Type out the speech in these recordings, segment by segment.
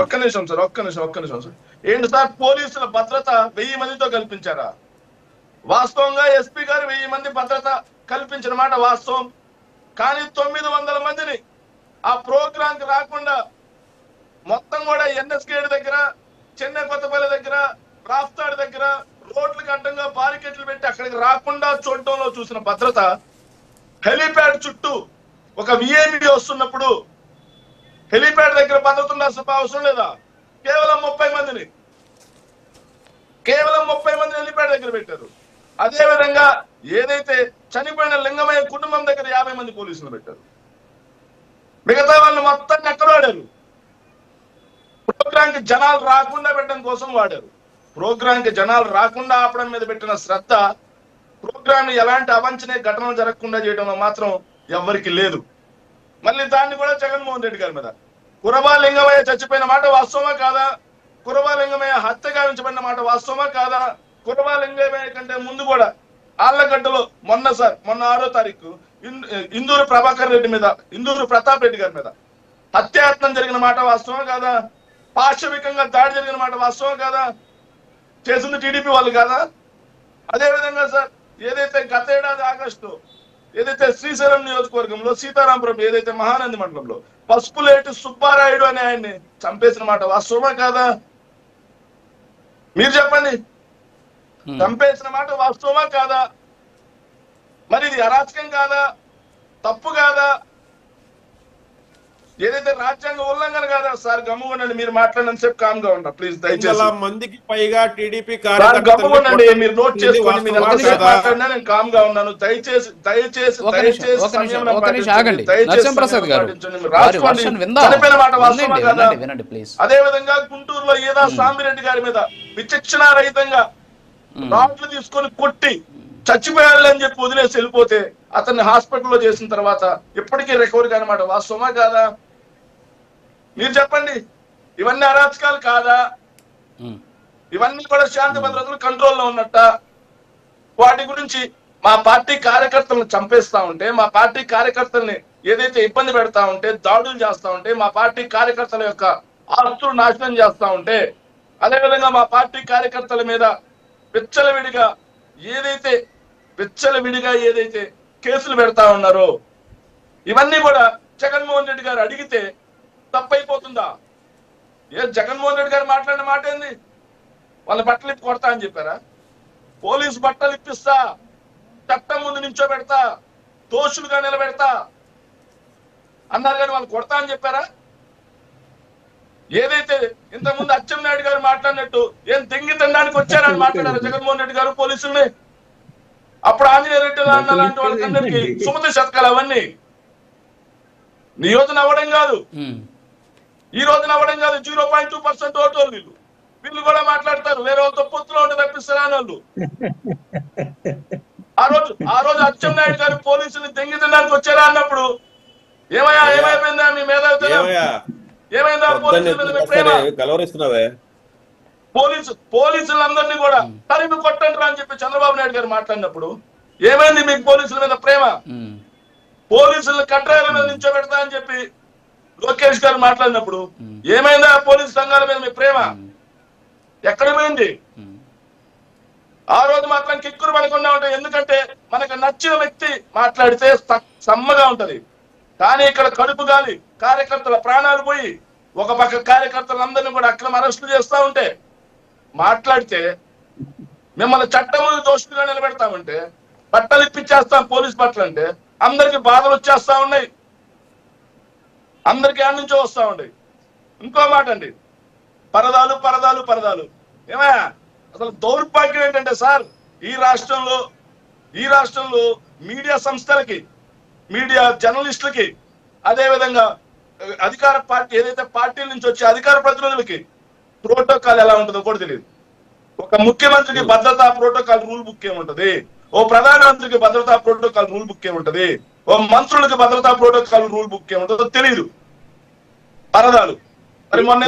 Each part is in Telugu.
ఒక్క నిమిషం సార్. ఏంటి సార్, పోలీసుల భద్రత 1000 మందితో కల్పించారా? వాస్తవంగా ఎస్పీ గారు 1000 మంది భద్రత కల్పించిన మాట వాస్తవం. కానీ 900 మందిని ఆ ప్రోగ్రాంకి రాకుండా మొత్తం కూడా ఎన్ఎస్ గేట్ దగ్గర, చెన్నై కొత్తపల్లి దగ్గర, రాఫ్తాడ్ దగ్గర రోడ్లకు అడ్డంగా బారికెట్లు పెట్టి అక్కడికి రాకుండా చూడటంలో చూసిన భద్రత, హెలీప్యాడ్ చుట్టూ ఒక విఐపి వస్తున్నప్పుడు హెలీప్యాడ్ దగ్గర భద్రత ఉండాల్సిన అవసరం లేదా? కేవలం 30 మందిని హెలీప్యాడ్ దగ్గర పెట్టారు. అదే విధంగా ఏదైతే చనిపోయిన లింగమయ్య కుటుంబం దగ్గర 50 మంది పోలీసులు పెట్టారు. మిగతా వాళ్ళని మొత్తాన్ని ఎక్కడ వాడారు? ప్రోగ్రాంకి జనాలు రాకుండా పెట్టడం కోసం వాడారు. ప్రోగ్రాంకి జనాలు రాకుండా ఆపడం మీద పెట్టిన శ్రద్ధ, ప్రోగ్రామ్ ఎలాంటి అవాంఛనీయ ఘటనలు జరగకుండా చేయడంలో మాత్రం ఎవరికి లేదు. మళ్ళీ దాన్ని కూడా జగన్మోహన్ రెడ్డి గారి మీద, కురబా లింగమయ్య చచ్చిపోయిన మాట వాస్తవమా కాదా? కురబా లింగమయ్య హత్య గావించబడిన మాట వాస్తవమా కాదా? కురబా లింగమయ్య కంటే ముందు కూడా ఆళ్లగడ్డలో మొన్న 6వ తారీఖు ఇందూరు ప్రభాకర్ రెడ్డి మీద, ఇందూరు ప్రతాప్ రెడ్డి గారి మీద హత్యాయత్నం జరిగిన మాట వాస్తవమా కాదా? పాశవికంగా దాడి జరిగిన మాట వాస్తవం కాదా? చేసింది టీడీపీ వాళ్ళు కాదా? అదే విధంగా సార్, ఏదైతే గత ఏడాది ఆగస్టు ఏదైతే శ్రీశైలం నియోజకవర్గంలో సీతారాంపురం ఏదైతే మహానంది మండలంలో పసుపులేటి సుబ్బారాయుడు అనే ఆయన్ని చంపేసిన మాట వాస్తవమా కాదా? మీరు చెప్పండి. చంపేసిన మాట వాస్తవమా కాదా? మరి ఇది అరాచకం కాదా? తప్పు కాదా? ఏదైతే రాజ్యాంగ ఉల్లంఘన కాదా? సార్ గమ్ముగుండండి, మీరు మాట్లాడినంత సేపు కామ్ గా ఉంటా ప్లీజ్. దయచేసి మందికి పైగా టీడీపీ గమ్ముగుండండి, మీరు నోట్ చేసుకోండి. మీరు ఎంతసేపు మాట్లాడినా నేను కామ్ గా ఉన్నాను. దయచేసి చనిపోయిన మాట వాస్తవమా కాదా? అదే విధంగా గుంటూరులో ఏదా సామిరెడ్డి గారి మీద విచక్షణారహితంగా రాడ్లు తీసుకొని కొట్టి చచ్చిపోయాలి అని చెప్పి వదిలేసి వెళ్ళిపోతే అతన్ని హాస్పిటల్లో చేసిన తర్వాత ఇప్పటికీ రికవరీ కానమాట వాస్తవమా కాదా? మీరు చెప్పండి. ఇవన్నీ అరాచకాలు కాదా? ఇవన్నీ కూడా శాంతి భద్రతలు కంట్రోల్లో ఉన్నట్ట? వాటి గురించి మా పార్టీ కార్యకర్తలను చంపేస్తా ఉంటే, మా పార్టీ కార్యకర్తల్ని ఏదైతే ఇబ్బంది పెడతా ఉంటే, దాడులు చేస్తా ఉంటే, మా పార్టీ కార్యకర్తల యొక్క ఆస్తులు నాశనం చేస్తా ఉంటే, అదేవిధంగా మా పార్టీ కార్యకర్తల మీద విచ్చలవిడిగా ఏదైతే కేసులు పెడతా ఉన్నారో ఇవన్నీ కూడా జగన్మోహన్ రెడ్డి గారు అడిగితే తప్పైపోతుందా? జగన్మోహన్ రెడ్డి గారు మాట్లాడిన మాట ఏంది? వాళ్ళ బట్టలు ఇప్పి కొడతా అని చెప్పారా? పోలీసు బట్టలు ఇప్పిస్తా, చట్టం ముందు నించోబెడతా, దోషులుగా నిలబెడతా అన్నారు కానీ వాళ్ళు కొడతా అని చెప్పారా? ఏదైతే ఇంతకుముందు అచ్చెన్నాయుడు గారు మాట్లాడినట్టు ఏం దెంగి తినడానికి వచ్చారని మాట్లాడారు జగన్మోహన్ రెడ్డి గారు పోలీసుల్ని. అప్పుడు ఆంజనేయ రెడ్డి లాంటి వాళ్ళకందరికీ సుమతి శతకాలు అవన్నీ ఈ రోజున అవ్వడం కాదు, 0.2% ఓటోలు వీళ్ళు కూడా మాట్లాడతారు. వేరే వాళ్ళతో పొత్తులో ఉంటే తప్పిస్తారా అని వాళ్ళు. ఆ రోజు అచ్చెన్నాయుడు గారు పోలీసుల్ని దెంగి తినడానికి వచ్చారా అన్నప్పుడు ఏమైపోయిందా మీ మేధావితనం? ఏమైందా పోలీసులందరినీ కూడా తరిమి కొట్టండి అని చెప్పి చంద్రబాబు నాయుడు గారు మాట్లాడినప్పుడు ఏమైంది మీకు పోలీసుల మీద ప్రేమ? పోలీసులను కట్రాయల మీద నించోబెడతా అని చెప్పి లోకేష్ గారు మాట్లాడినప్పుడు ఏమైందా పోలీసు సంఘాల మీద మీ ప్రేమ? ఎక్కడ పోయింది? ఆ రోజు మాత్రం కిక్కురు పడకుండా ఉంటాయి. ఎందుకంటే మనకు నచ్చిన వ్యక్తి మాట్లాడితే సమ్మగా ఉంటది. కానీ ఇక్కడ కడుపు గాలి, కార్యకర్తల ప్రాణాలు పోయి ఒక పక్క కార్యకర్తలందరినీ కూడా అక్రమ అరెస్టులు చేస్తా ఉంటే మాట్లాడితే మిమ్మల్ని చట్టం ముందు దోషులుగా నిలబెడతామంటే, బట్టలు ఇప్పించేస్తాం పోలీస్ బట్టలు అంటే అందరికి బాధలు వచ్చేస్తా ఉన్నాయి, అందరికి ఆడ నుంచో వస్తా ఉన్నాయి. ఇంకో మాట అండి, పరదాలు ఏమయ్యా అసలు దౌర్భాగ్యం ఏంటంటే సార్, ఈ రాష్ట్రంలో మీడియా సంస్థలకి, మీడియా జర్నలిస్టులకి, అదే విధంగా అధికార పార్టీ ఏదైతే పార్టీల నుంచి వచ్చే అధికార ప్రతినిధులకి ప్రోటోకాల్ ఎలా ఉంటుందో కూడా తెలియదు. ఒక ముఖ్యమంత్రికి భద్రతా ప్రోటోకాల్ రూల్ బుక్ ఏముంటది, ఓ ప్రధానమంత్రికి భద్రతా ప్రోటోకాల్ రూల్ బుక్ ఏముంటది, ఓ మంత్రులకి భద్రతా ప్రోటోకాల్ రూల్ బుక్ ఏముంటుందో తెలియదు. పరదాలు మరి మొన్న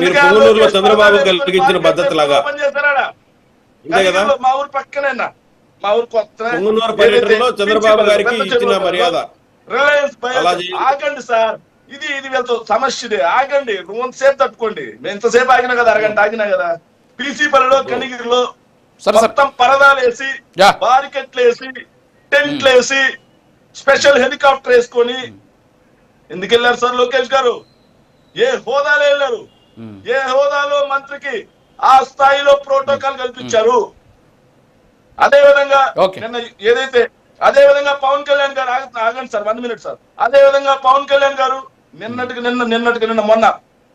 చంద్రబాబు కలిగించిన భద్రత లాగా మా ఊరు పక్కనే, మా ఊరు కొత్త చంద్రబాబు గారికి ఇచ్చిన మర్యాద రిలయన్స్ ఆగండి సార్, ఇది వీళ్ళతో సమస్య ఇదే. ఆగండి, సేపు తట్టుకోండి. మేము ఇంతసేపు ఆగినా కదా, అరగంట ఆగినా కదా. పీసీపల్లిలో కనిగిరిలో మొత్తం పరదాలు వేసి, బారికెట్లు వేసి, టెంట్లు వేసి, స్పెషల్ హెలికాప్టర్ వేసుకొని ఎందుకు వెళ్ళారు సార్ లోకేష్ గారు? ఏ హోదాలో వెళ్ళారు? ఏ హోదాలో మంత్రికి ఆ స్థాయిలో ప్రోటోకాల్ కల్పించారు? అదే విధంగా నిన్న ఏదైతే అదే విధంగా పవన్ కళ్యాణ్ గారు ఆగండి సార్ 1 minute సార్. అదే విధంగా పవన్ కళ్యాణ్ గారు నిన్న మొన్న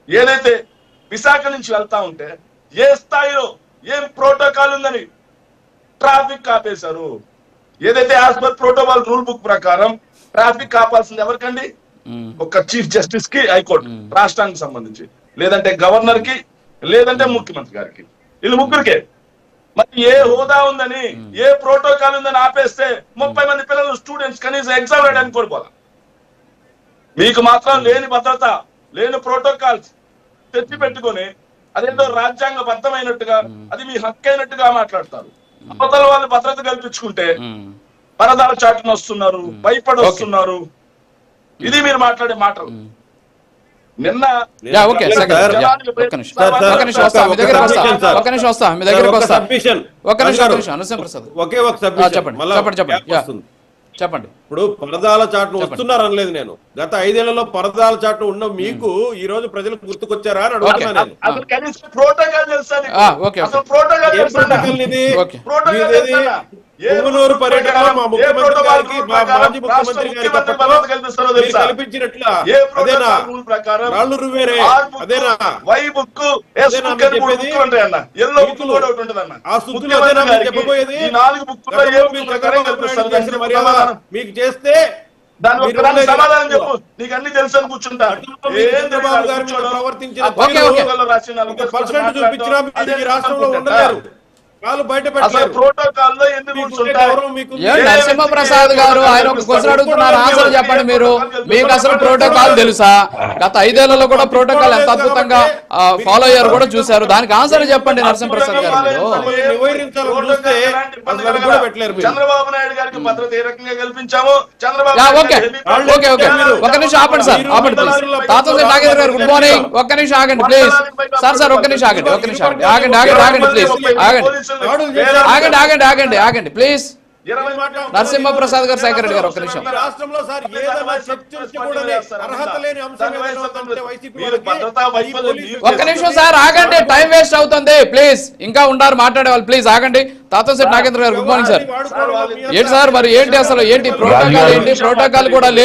ఏదైతే విశాఖ నుంచి వెళ్తా ఉంటే ఏ స్థాయిలో ఏం ప్రోటోకాల్ ఉందని ట్రాఫిక్ ఆపేశారు. ఏదైతే as per protocol rule book ప్రకారం ట్రాఫిక్ ఆపాల్సింది ఎవరికండి? ఒక చీఫ్ జస్టిస్ కి, హైకోర్టు రాష్ట్రానికి సంబంధించి, లేదంటే గవర్నర్ కి, లేదంటే ముఖ్యమంత్రి గారికి, వీళ్ళు ముగ్గురికే. మరి ఏ హోదా ఉందని, ఏ ప్రోటోకాల్ ఉందని ఆపేస్తే 30 మంది పిల్లలు స్టూడెంట్స్ కనీసం ఎగ్జామ్ రాయడానికి కోల్పోవాలి. మీకు మాత్రం లేని భద్రత, లేని ప్రోటోకాల్స్ తెచ్చి పెట్టుకొని అదేంటో రాజ్యాంగబద్ధమైనట్టుగా, అది మీ హక్కు అయినట్టుగా మాట్లాడతారు. అవతల వాళ్ళు భద్రత కల్పించుకుంటే పరదాల చాటును వస్తున్నారు, భయపడి వస్తున్నారు. ఇది మీరు మాట్లాడే మాటలు. నిన్న చెప్పండి. ఇప్పుడు పరదాల చాటును వస్తున్నారు అనలేదు నేను. గత 5 ఏళ్లలో పరదాల చాటు ఉన్న మీకు ఈ రోజు ప్రజలకు గుర్తుకొచ్చారా అని అడుగుతున్నాను. పొంగునూరు పర్యటనలో మా ముఖ్యమంత్రి గారికి, మా మాజీ ముఖ్యమంత్రి గారికి కల్పించినట్లా అదేనా? రాళ్ళు రువేరే అదేనా? ఆ స్థుతులు అదేనా మీరు చెప్పబోయేది? మీకు చేస్తే సమాధానం చెప్పు. నీకు అన్ని తెలుసు అని కూర్చుంటా. చంద్రబాబు గారి మీద ప్రవర్తించిన చూపించినా ఈ రాష్ట్రంలో ఉండలేరు. నరసింహప్రసాద్ గారు ఆయన ఒక క్వశ్చన్ అడుగుతున్నారు, ఆన్సర్ చెప్పండి మీరు. మీకు అసలు ప్రోటోకాల్ తెలుసా? గత 5 ఏళ్లలో కూడా ప్రోటోకాల్ ఎంత అద్భుతంగా ఫాలో అయ్యారు కూడా చూశారు. దానికి ఆన్సర్ చెప్పండి నరసింహప్రసాద్ గారు. చంద్రబాబు నాయుడు గారికి భద్రత ఏ రకంగా కల్పించాము? ఒక్క నిమిషం ఆపండి సార్, ఆపండి ప్లీజ్. తాతోజీ నాగేంద్ర గారు గుడ్ మార్నింగ్. ఒక్క నిమిషం ఆగండి ప్లీజ్ సార్. ఒక్క నిమిషం ఆగండి ప్లీజ్. ఆగండి ప్లీజ్. నరసింహప్రసాద్ గారు, శేఖర్ రెడ్డి గారు ఒక్క నిమిషం. ఒక్క నిమిషం సార్ ఆగండి, టైం వేస్ట్ అవుతుంది ప్లీజ్. ఇంకా ఉన్నారు మాట్లాడే వాళ్ళు, ప్లీజ్ ఆగండి. తాతోజీ నాగేంద్ర గారు గుడ్ మార్నింగ్ సార్. ఏంటి సార్ మరి ఏంటి అసలు ఏంటి ప్రోటోకాల్? ఏంటి ప్రోటోకాల్ కూడా లేదు.